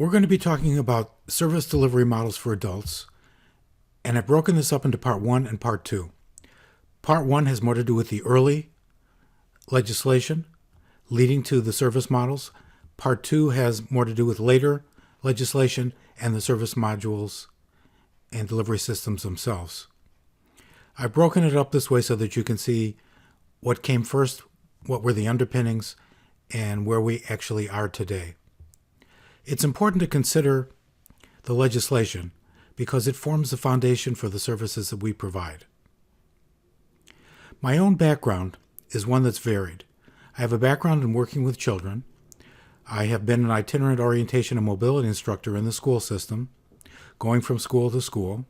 We're going to be talking about service delivery models for adults, and I've broken this up into part 1 and part 2. Part 1 has more to do with the early legislation leading to the service models. Part 2 has more to do with later legislation and the service modules and delivery systems themselves. I've broken it up this way so that you can see what came first, what were the underpinnings, and where we actually are today. It's important to consider the legislation because it forms the foundation for the services that we provide. My own background is one that's varied. I have a background in working with children. I have been an itinerant orientation and mobility instructor in the school system, going from school to school.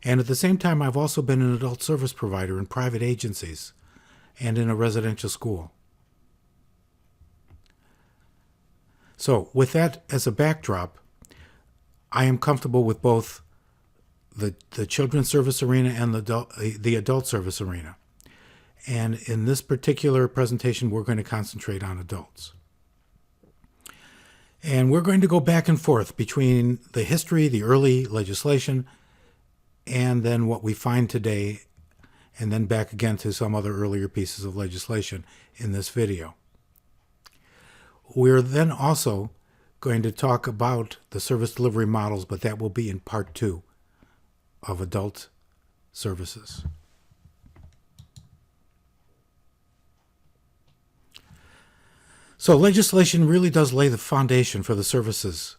And at the same time, I've also been an adult service provider in private agencies and in a residential school. So with that as a backdrop, I am comfortable with both the children's service arena and the adult service arena. And in this particular presentation, we're going to concentrate on adults. And we're going to go back and forth between the history, the early legislation, and then what we find today, and then back again to some other earlier pieces of legislation in this video. We're then also going to talk about the service delivery models, but that will be in part 2 of adult services. So legislation really does lay the foundation for the services,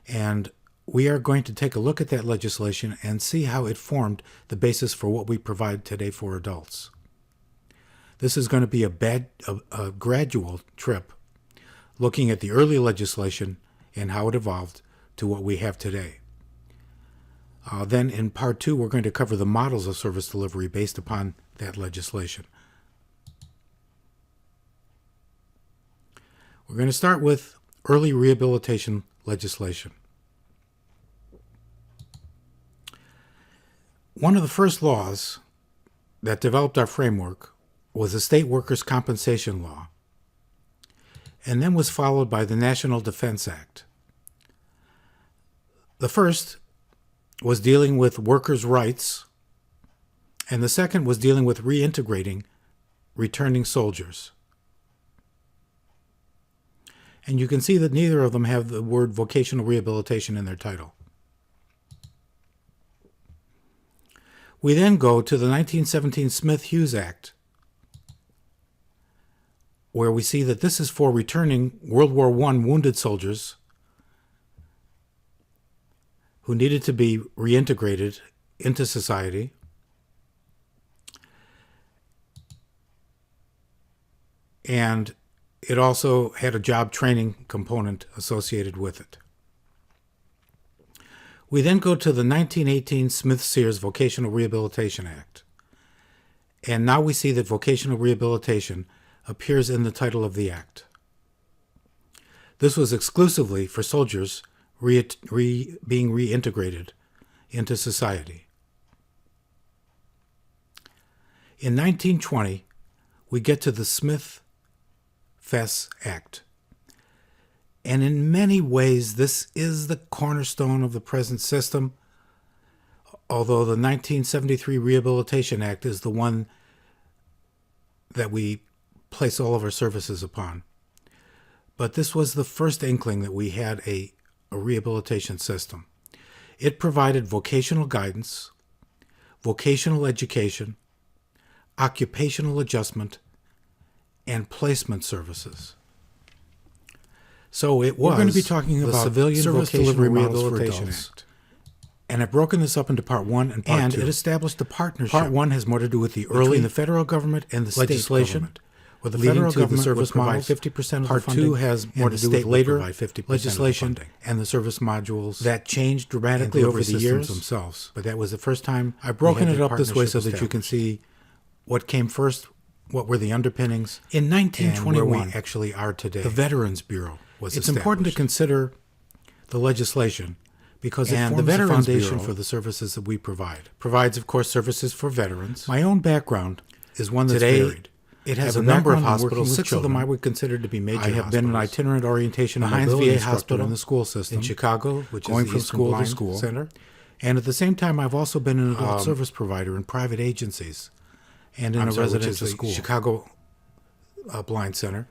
and we are going to take a look at that legislation and see how it formed the basis for what we provide today for adults. This is going to be a gradual trip, looking at the early legislation and how it evolved to what we have today. Then in part 2, we're going to cover the models of service delivery based upon that legislation. We're going to start with early rehabilitation legislation. One of the first laws that developed our framework was the State Workers' Compensation Law, and then was followed by the National Defense Act. The first was dealing with workers' rights, and the second was dealing with reintegrating returning soldiers. And you can see that neither of them have the word vocational rehabilitation in their title. We then go to the 1917 Smith-Hughes Act, where we see that this is for returning World War I wounded soldiers who needed to be reintegrated into society. And it also had a job training component associated with it. We then go to the 1918 Smith-Sears Vocational Rehabilitation Act. And now we see that vocational rehabilitation appears in the title of the act. This was exclusively for soldiers being reintegrated into society. In 1920, we get to the Smith-Fess Act. And in many ways, this is the cornerstone of the present system, although the 1973 Rehabilitation Act is the one that we place all of our services upon. But this was the first inkling that we had a rehabilitation system. It provided vocational guidance, vocational education, occupational adjustment, and placement services. So it was We're going to be talking about Civilian Service Vocational Delivery Models for Rehabilitation Adults. Act. And I've broken this up into part 1 and part 2. And it established a partnership. Part 1 has more to do with the Between early the federal government and the state legislation, government, where the leading federal to the government service would provide models. 50% of Part the funding, 2 has more and to the do with state later provide 50% of the legislation funding. and the service modules That changed and dramatically over delivery the systems years. themselves. But that was the first time I've we broken had it the up this way so partnership that you can established. see what came first, what were the underpinnings, In and where 1921, we actually are today. the Veterans Bureau was it's established. Important to consider the legislation because it And forms the the Veterans foundation Bureau for the services that we provide. Provides, of course, services for veterans. My own background is one that's Today, varied. It has have a number of background in working hospitals. with 6 of them children. I would consider to be major I have been an hospitals. itinerant orientation The and Heinz mobility VA instructor Hospital in the school system in Chicago, which going is the from Eastern school to Blind school. Center. And at the same time, I've also been an adult service provider in private agencies and in a residential school. Chicago Blind Center,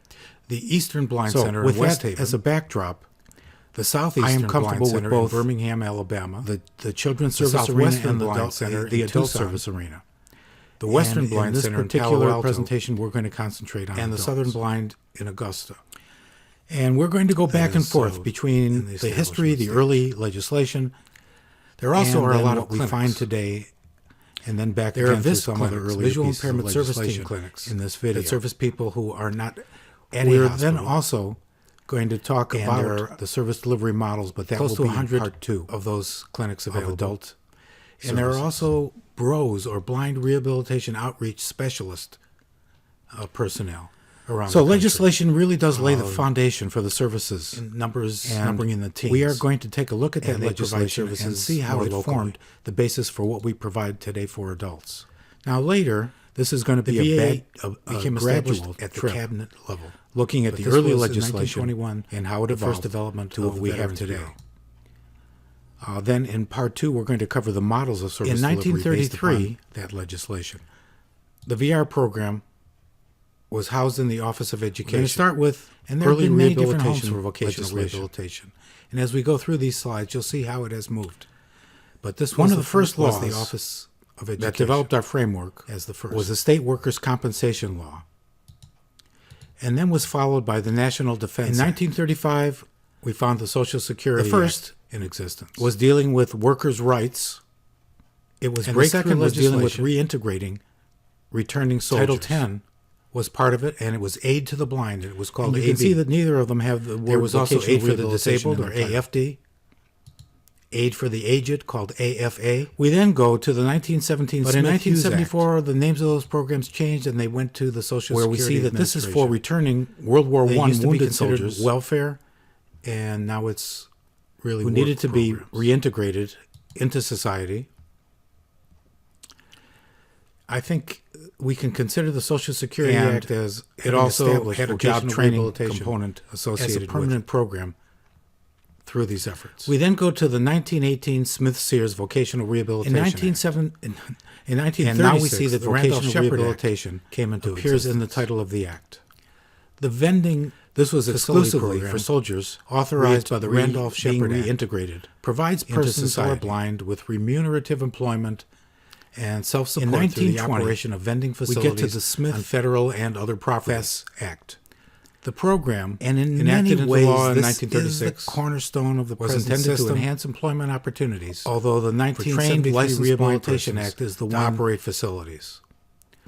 the Eastern Blind So, Center with in West that Haven, as a backdrop, the Southeastern I am Blind comfortable with Center both in Birmingham, Alabama, the Children's the Service Arena Southwestern and the Blind adult, Center the in adult Tucson, service arena. the Western And Blind in this Center in particular Palo Alto, presentation, we're going to concentrate on and the adults. Southern Blind in Augusta. And we're going to go back and is, forth between in the the history, the establishment early legislation. There also and are a then lot what of we clinics. find today, and then back There are again through VIST some clinics, other early visual pieces of impairment service team legislation clinics in this video that service people who are not at a We're hospital. then also going to talk And about there are the service delivery models, but that close to will be 100 in part 2 of those clinics of available. adult. And there are services. also BROs, or Blind Rehabilitation Outreach Specialist personnel around So the country. legislation really does lay the foundation for the services in numbers and numbering in the teens. we are going to take a look at that And they provide legislation and services see how more it locally. formed the basis for what we provide today for adults. Now later, This is going to the be VA a became gradual established at the trip, cabinet level. looking at But the this early was in legislation 1921, and how it the evolved first development to what of we the have Veterans today. Bureau. Then in part 2, we're going to cover the models of service In delivery based 1933, upon that legislation. The VR program was housed in the Office of Education. We're going to start with and there have early been many different rehabilitation homes for vocational legislation. rehabilitation. And as we go through these slides, you'll see how it has moved. But this One was of the first was laws the Office of Education that developed our framework as the first was was the State Workers' Compensation Law, and then was followed by the National Defense In Act. 1935, We found the Social Security The first Act in existence. was dealing with workers' rights. It was and the breakthrough second was dealing with legislation. reintegrating returning soldiers. Title 10 was part of it, and it was Aid to the Blind. It was called And you can AB. see that neither of them have the word There was also vocational Aid for the rehabilitation Disabled, in or their title. AFD. Aid for the Aged, called AFA. We then go to the 1917 But in Smith-Hughes Act, 1974, the names of those programs changed, and they went to the Social where we Security see that this is for Administration. returning World War They I used to be wounded considered soldiers welfare, and now it's really who work needed to be programs. reintegrated into society. I think we can consider the Social Security And Act as it having also established had a vocational job training rehabilitation component as associated a with permanent program through these efforts. We then go to the 1918 Smith-Sears Vocational in Rehabilitation Act. 1936, And now we see that the vocational Randolph-Shepard rehabilitation Act came into appears in the existence. title of the Act. The vending This was facility exclusively program, for soldiers authorized by the Randolph-Shepard being Act. reintegrated Provides into persons who are society. blind with remunerative employment and self-support In through the 1920, operation of vending we facilities get to the Smith on federal and other properties. Act. The program, And in enacted many into ways, law in this 1936, is the cornerstone of the was present intended to system. enhance employment opportunities. Although the For trained 1973 licensed blind Rehabilitation persons Act is the to one operate facilities.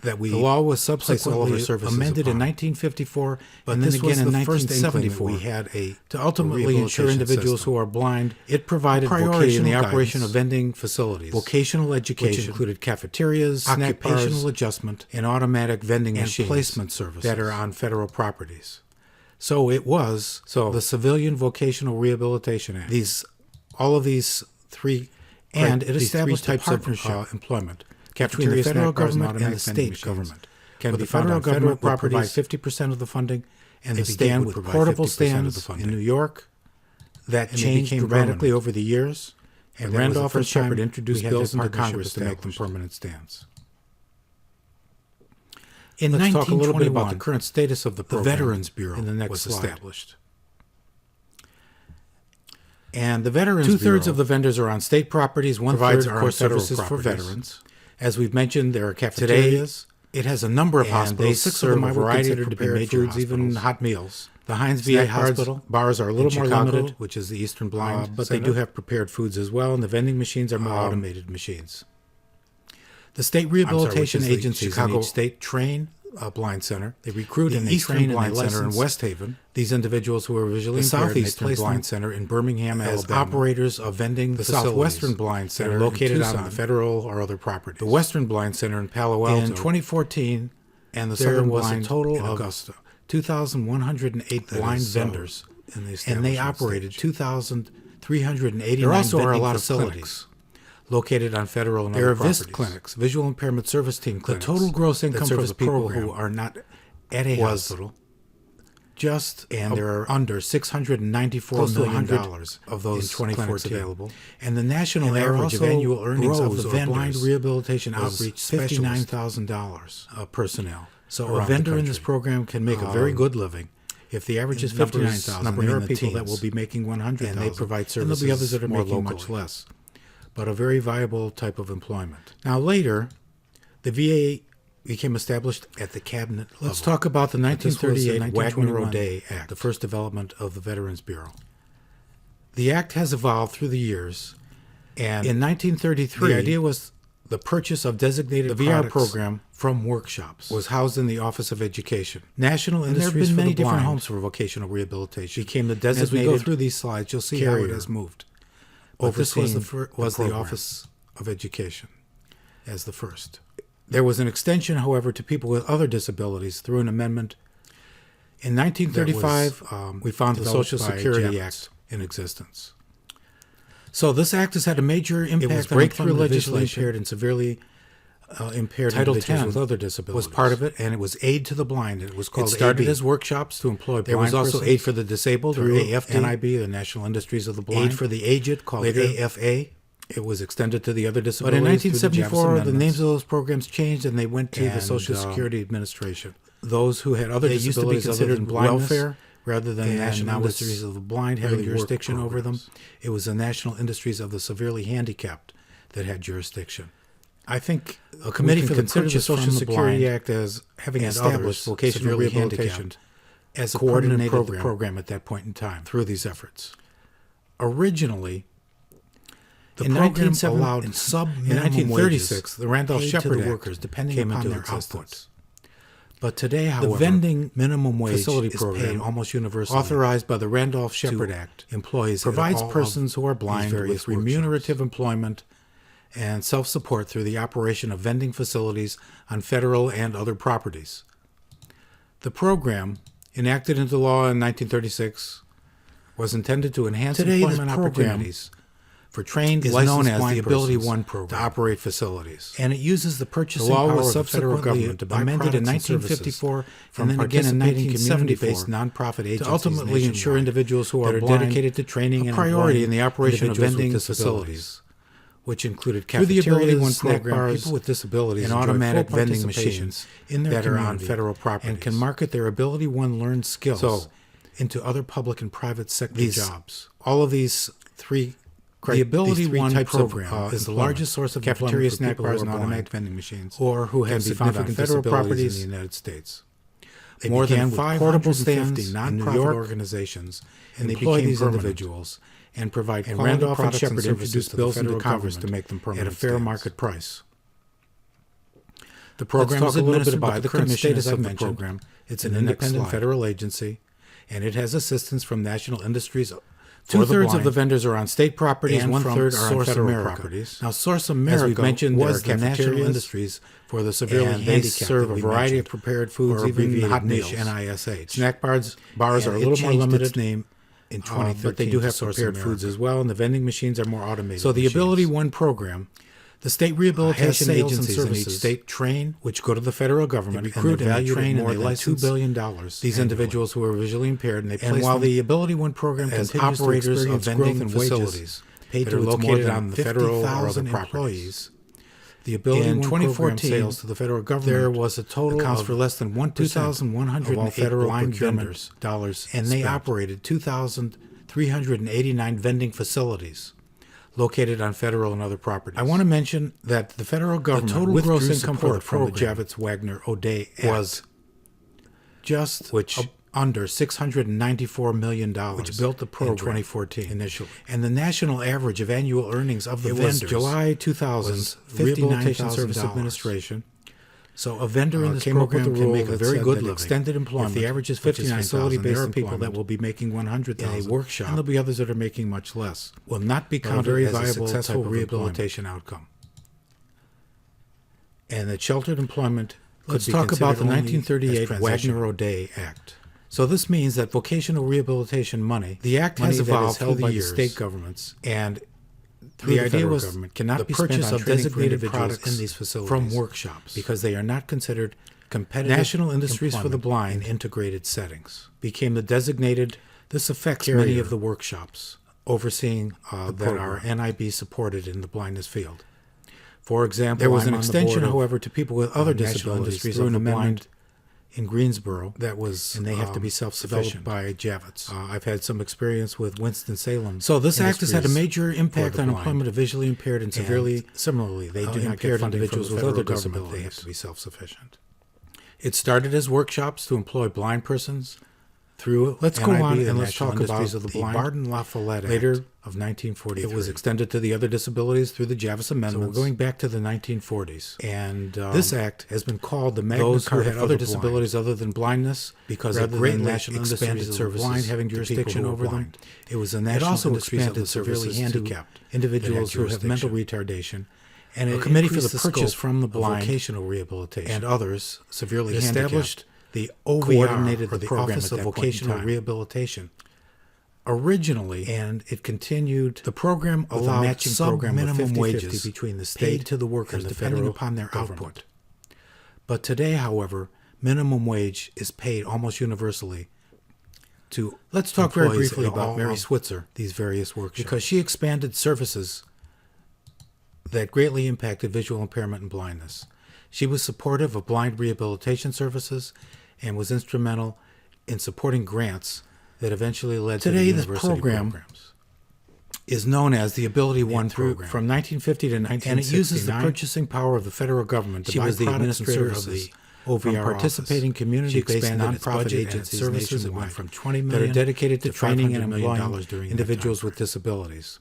that we The law was place all of our subsequently services amended in upon. 1954, But and then this again was in the first inkling that 1974. we had a To ultimately ensure rehabilitation individuals system. who are blind It provided priority in the vocational operation guidance, of vending facilities, vocational which education, included cafeterias, snack occupational bars, adjustment, and automatic vending and machines placement services that are on federal properties. So it was the Civilian Vocational Rehabilitation Act. All of these three, and it these established three types of partnership employment. between the Cafeteria, federal snack bars, government and the automatic vending state machines government. can Where be the found federal on federal government would properties. provide 50% of the funding, and They the began stand with with provide portable 50% of the stands funding. in New York that And they changed became dramatically permanent. over the years. But And that was the Randolph and first time Shepard introduced we had bills that into partnership Congress to make them established. permanent stands. In Let's talk a little bit 1921, about the current status of the the program. Veterans Bureau in the next was slide. established. And the Veterans Two-thirds Bureau of the vendors are on state properties, provides, one-third of are on course, federal services for properties. veterans. As we've mentioned, there are Today, cafeterias. it has a number of and they hospitals. 6 of serve them a I would variety of consider to be prepared major foods, even hospitals. hot meals. The Heinz Snack VA bars- Hospital, bars are a little in more Chicago, limited, which is the Eastern Blind but they Center. do have prepared foods as well, and the vending machines are more automated machines. The state rehabilitation which is the agencies Chicago in each state train Blind Center. They recruit the and they Eastern train and Blind they Center in license West Haven, these individuals who are visually the impaired, and they Southeastern place them Blind Center in Birmingham, as Alabama. operators of vending The facilities Southwestern Blind that Center are located in on Tucson, the federal or other properties. the Western Blind Center in Palo Alto. In 2014, and the there Southern was a Blind total in of Augusta. 2,108 That blind is, vendors, in the and they establishment operated stage. 2,389 There also are a vending lot of facilities clinics located on federal and There other are VIST properties. clinics, Visual Impairment Service Team The clinics. total gross that income for service the people program who are not at a was hospital, and there are under $694 close to million 100 of those in 2014 clinics available. And the national And there are average of also annual earnings of ROSE, the or vendors blind rehabilitation was outreach specialists, $59,000 personnel. So a around the vendor in this country. program can make a very good living. If the average is numbers- 59,000, numbering there in are the people that teens. will be making 100,000, And they provide and there'll be others services that are more making much locally. less. But a very viable type of employment. Now later, the VA became established at the cabinet level. Let's talk about the But this was the 1938 Wagner-O'Day Act, Act. the first development of the Veterans Bureau. The act has evolved through the years, and In 1933, the idea was the purchase of designated the VR products program from workshops was housed in the Office of Education. National And there have Industries been for many the different Blind homes for vocational rehabilitation. became the And as we designated go through these slides, you'll see how it carrier has moved. But this was the program. Office of Education as the first. There was an extension, however, to people with other disabilities through an amendment. In 1935, we found the developed Social by Security Javits. Act in existence. So this act has had a major It was impact on breakthrough employment of visually legislation. impaired and severely impaired Title individuals 10 with other disabilities. was part of it, and it was aid to the blind. It was It called started AB. as workshops to employ There blind was also persons aid for the disabled, or through AFD. NIB, the National Industries of the Blind. Aid for the aged, called Later, AFA. It was extended to the other But disabilities. in through the Javits 1974, the amendments. names of those programs changed, and they went to the And, Social Security Administration. those who had other They used to be disabilities other considered than blindness, welfare rather than and National now it's Industries of the Blind having really work jurisdiction over them. programs. It was the National Industries of the Severely Handicapped that had jurisdiction. I think A committee we for can the consider purchase Social from the Security blind Act as having and established others vocational severely rehabilitation handicapped as a coordinated coordinated the program at that point in time. through these efforts. Originally, the In program 1970 allowed in sub-minimum in 1936 the Randolph aid to Shepard the Act workers, depending came upon into their existence. output. But today, The however, vending minimum wage facility is program, paid almost universally, authorized by the Randolph Shepard to Act, employees at provides all of persons who are these blind various with remunerative workshops. employment and self-support through the operation of vending facilities on federal and other properties. The program, enacted into law in 1936, was intended to enhance Today, this employment program opportunities for trained, is licensed known as blind the Ability persons One to program, operate facilities. and it uses the The purchasing law power was of the federal subsequently government to buy amended in products and services 1954 from and then again in participating 1970-based community-based nonprofit agencies to ultimately ensure nationwide individuals who that are are blind dedicated to training a and priority employing in the operation of individuals with vending disabilities, facilities, which included Through the cafeterias, Ability One snack program, bars, people with disabilities and enjoy automatic full vending participation machines in their that are on community federal properties and can market their Ability One learned skills So, into other public and private sector these- jobs. all of these three The Ability these three One types program of, is the employment. largest source of cafeteria, employment for snack people who bars, are and blind automatic vending machines, or who can have be found on significant federal disabilities properties in the United States. They More than began with 550 portable stands in nonprofit New York, organizations and they employ became these permanent. individuals and provide And quality Randolph and products and Shepard services introduced to the bills into federal Congress government to make them at permanent a fair stands. market price. The Let's program talk is a little bit administered about by the the current commission, status as I've of the mentioned, program. It's in an the next independent slide. federal agency, and it has assistance from national industries. For the Two-thirds of blind, the vendors are on state properties, and one-third from are on Source federal America. properties. Now, Source As America we've mentioned, was there the are national cafeterias industries for the severely and they handicapped. serve that a we variety of mentioned, prepared foods, or even abbreviated hot meals. meals. NISH. Snack bars And are a it little more changed its limited name in 2013, but they do to have Source prepared America. foods as well, and the vending machines are more automated. So the machines. Ability One program, the state rehabilitation sales and agencies in each services state train, which go to the federal government, they recruit and and they evaluate train and more they than $2 license billion. These annually. individuals who are visually impaired, and they And place while them the Ability One program as continues to operators of experience vending growth in wages facilities paid that to are its more located than on the federal or other 50,000 properties. employees, the Ability In One program 2014, sales to the federal government there was a total accounts of for less than 1% of all 2,108 federal blind procurement vendors, dollars, and they spent. operated 2,389 vending facilities located on federal and other properties. I want to mention that the federal government total withdrew gross income for support the from the program Javits-Wagner-O'Day Act was just under $694 million, which built the program in 2014 initially. And the national average of annual earnings of the It vendors was July 2000 was Rehabilitation Service $59,000. Administration. So a vendor in this came up with program a can rule make a that very said good that living. extended employment, If the average is which is 59,000, facility-based there are people that employment will be making 100,000 in a workshop, and there'll be others that are making much less. Will not be but a counted very as a viable successful type of rehabilitation outcome. And that sheltered employment could Let's be talk about the considered only as 1938 transitional. Wagner-O'Day Act. So this means that vocational rehabilitation money, The act money has that is evolved held through by the the years, state governments, and the idea federal was government cannot the be spent purchase on of training for designated individuals products in these facilities from workshops, because they are not considered competitive National Industries for the employment Blind in integrated settings, became the designated This affects carrier many of the workshops overseeing that are program. NIB supported in the blindness field. For example, There was I'm an on the extension, board of, however, to people with other National disabilities Industries through of an the amendment Blind in Greensboro that was and they have to be developed self-sufficient. by Javits. I've had some experience with Winston-Salem. So this act has had a Industries major impact the on blind. employment of visually impaired and severely Similarly, they do not get impaired funding from individuals the with federal other government. They disabilities. have to be self-sufficient. It started as workshops to employ blind persons through Let's go NIB, on the and let's National talk about Industries of the the Blind. Barton-La Follette Later, Act of 1943. It was extended to the other disabilities through the Javis So Amendments. we're going back to the 1940s. And This act has been called the Magna those who Carta had for other the disabilities other than blindness, because rather it greatly than National expanded Industries of the services Blind having to people jurisdiction who were over them. blind. It was the It National also Industries of expanded the severely services to handicapped individuals that who had have mental jurisdiction. retardation, and A a committee committee for for the the purchase scope from the of blind vocational rehabilitation and others severely It handicapped established the coordinated OVR, or the the program Office at of that point in Vocational time. Rehabilitation. originally, And it continued the program with a allowed matching program of sub-minimum 50-50 wages between the paid state to the workers and the depending federal upon their government. output. But today, however, minimum wage is paid almost universally to Let's talk very employees briefly at about all Mary of Switzer, these various workshops, because she expanded services that greatly impacted visual impairment and blindness. She was supportive of blind rehabilitation services and was instrumental in supporting grants that eventually led to the Today, this university program programs. Is known as the Ability One through program. from 1950 to 1969. And it uses the purchasing power of the federal government to She buy was the products and administrator of services the from OVR participating office. community-based She expanded its nonprofit budget and agencies services. It nationwide went from $20 that million are dedicated to to training and $500 million employing during that individuals time with disabilities.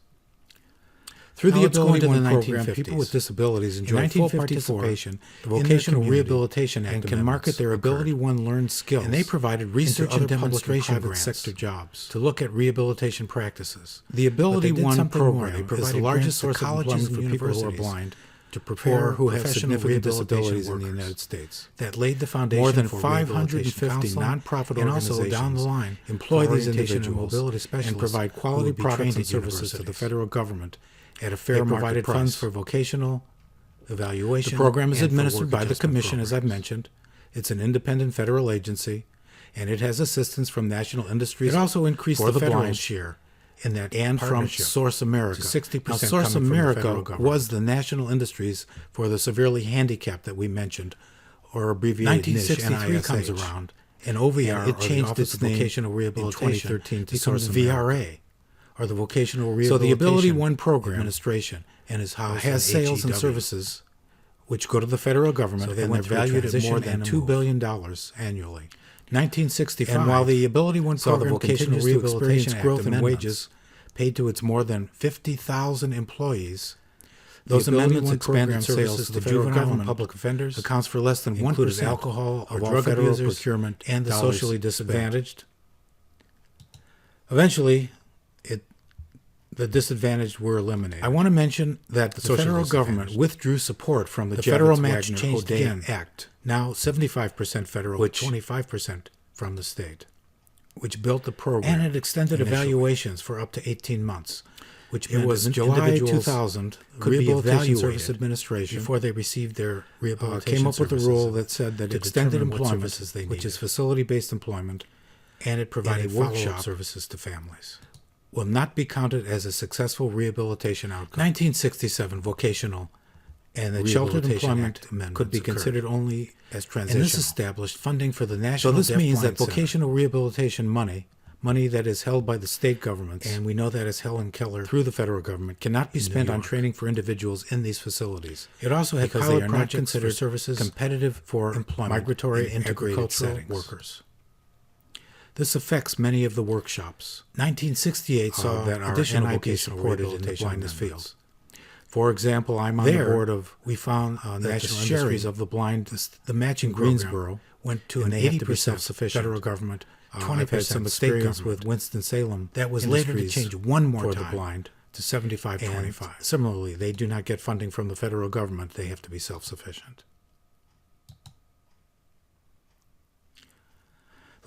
Through Now the let's go Ability into One the program, 1950s. people with disabilities In enjoy full 1954, participation the in their Vocational community Rehabilitation Act and can market their amendments Ability One learned skills. and they provided research into and other public demonstration and private grants sector jobs to look at rehabilitation practices. The Ability But they did One something more. program They is provided the largest grants to source of colleges employment and for people who are universities blind to or prepare who have professional significant rehabilitation disabilities in the workers. United States. That laid the foundation More than for 550 rehabilitation counseling, nonprofit and also organizations down the line employ for these orientation and individuals mobility and specialists provide who quality would be products trained and at services to the universities. federal government at a fair They market provided price. funds for vocational evaluation. The program is and for administered work by the adjustment Commission, as I've programs. mentioned. It's an independent federal agency, and it has assistance from National Industries It also increased for the the federal blind share in that and from partnership Source America to 60% Now, Source coming from the America federal government. was the National Industries for the severely handicapped that we mentioned, or abbreviated NISH, 1963 comes NISH. around, And OVR, and it or the changed Office its of name Vocational in Rehabilitation, 2013 to becomes Source VRA, America. or the Vocational So Rehabilitation the Ability One program Administration, and is housed has in sales and HEW. services which go to the federal government, So they and went they're through a valued at transition more than and a $2 move. billion annually. 1965. And while the Ability One saw the program Vocational continues to Rehabilitation experience Act growth in amendments. wages paid to its more than 50,000 employees, those The Ability amendments One expanded program services services to the juvenile juvenile and and public offenders, accounts for less than included 1% alcohol of or all drug federal abusers procurement and the dollars socially spent. disadvantaged. Eventually, the disadvantaged were eliminated. I want to mention that the Socially federal government disadvantaged. withdrew support from the The federal Javits match Wagner changed O'Day again. Act, now 75% federal, Which- 25% from the state, which built the program. And it extended initially. evaluations for up to 18 months, which It meant was in- July individuals 2000, could be Rehabilitation evaluated Service Administration before they received their rehabilitation came up with a services rule that said that to extended determine what employment, services they which is needed. facility-based employment, and it provided and a follow-up workshop services to families, will not be counted as a successful rehabilitation outcome. 1967 vocational and the Sheltered Rehabilitation Employment Act amendments could be occurred. considered only as And transitional. this established funding for the So National this means that Deafblind Center. vocational rehabilitation money that is held by the state governments, And we know that as Helen Keller through the federal government, cannot be in New spent on York. training for individuals in these facilities. It also had Because pilot they are not projects considered for services competitive for employment migratory in and integrated agricultural settings. workers. This affects many of the workshops. 1968 saw that are additional NIB vocational supported in the rehabilitation blindness amendments. field. For example, I'm on There, the board of we found that National the sharing Industries of the blind, the matching in program Greensboro went to and an they have to be 80% self-sufficient. federal government. 20% I've had some state experience government. with Winston-Salem. That was later to Industries change one more for time the blind to 75-25. And Similarly, they do not get funding from the federal government. They have to be self-sufficient.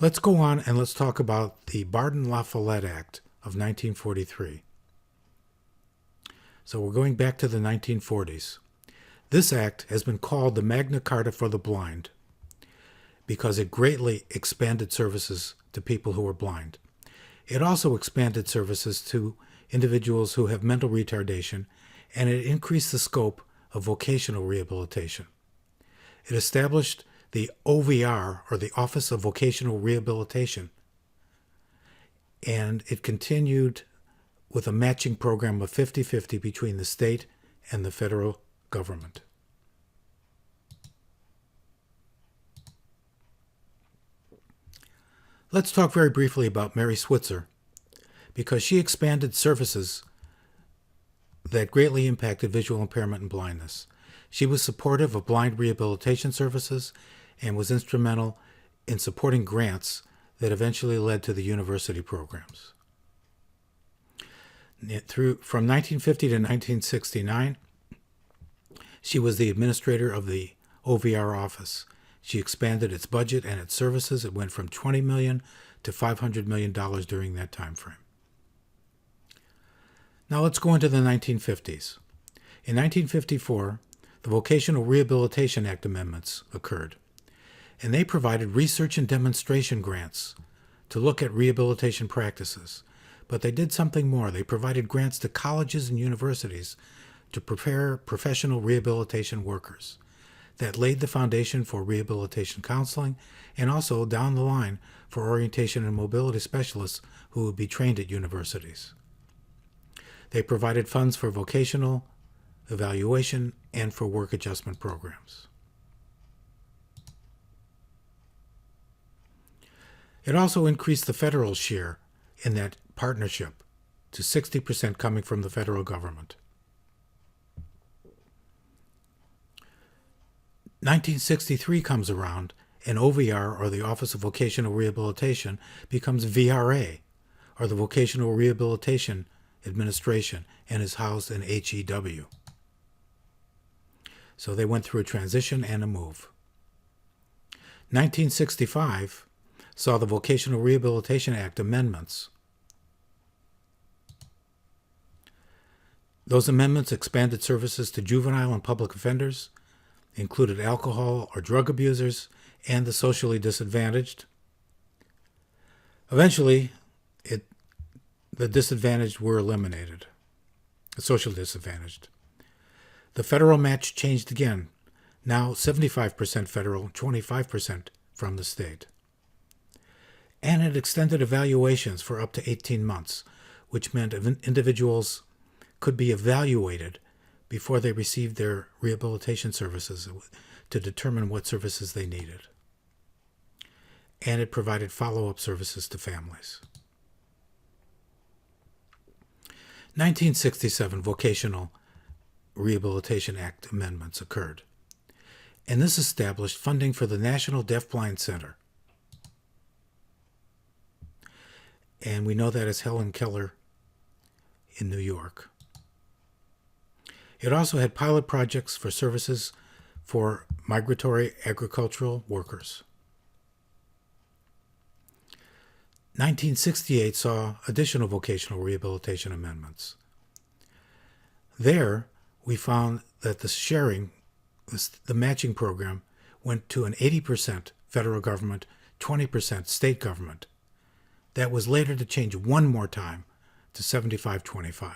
Let's go on and let's talk about the Barton-La Follette Act of 1943. So we're going back to the 1940s. This act has been called the Magna Carta for the Blind. because it greatly expanded services to people who were blind. It also expanded services to individuals who have mental retardation, and it increased the scope of vocational rehabilitation. It established the OVR, or the Office of Vocational Rehabilitation, and it continued with a matching program of 50-50 between the state and the federal government. Let's talk very briefly about Mary Switzer, because she expanded services that greatly impacted visual impairment and blindness. She was supportive of blind rehabilitation services and was instrumental in supporting grants that eventually led to the university programs. From 1950 to 1969, she was the administrator of the OVR office. She expanded its budget and its services. It went from $20 million to $500 million during that time frame. Now let's go into the 1950s. In 1954, the Vocational Rehabilitation Act amendments occurred, and they provided research and demonstration grants to look at rehabilitation practices. But they did something more. They provided grants to colleges and universities to prepare professional rehabilitation workers. That laid the foundation for rehabilitation counseling and also, down the line, for orientation and mobility specialists who would be trained at universities. They provided funds for vocational evaluation and for work adjustment programs. It also increased the federal share in that partnership to 60% coming from the federal government. 1963 comes around, and OVR, or the Office of Vocational Rehabilitation, becomes VRA, or the Vocational Rehabilitation Administration, and is housed in HEW. So they went through a transition and a move. 1965 saw the Vocational Rehabilitation Act amendments. Those amendments expanded services to juvenile and public offenders, included alcohol or drug abusers, and the socially disadvantaged. Eventually, the disadvantaged were eliminated, the social disadvantaged. The federal match changed again, now 75% federal, 25% from the state. And it extended evaluations for up to 18 months, which meant individuals could be evaluated before they received their rehabilitation services to determine what services they needed. And it provided follow-up services to families. 1967 Vocational Rehabilitation Act amendments occurred, and this established funding for the National Deafblind Center. And we know that as Helen Keller in New York. It also had pilot projects for services for migratory agricultural workers. 1968 saw additional vocational rehabilitation amendments. There, we found that the sharing, the matching program, went to an 80% federal government, 20% state government. That was later to change one more time to 75-25.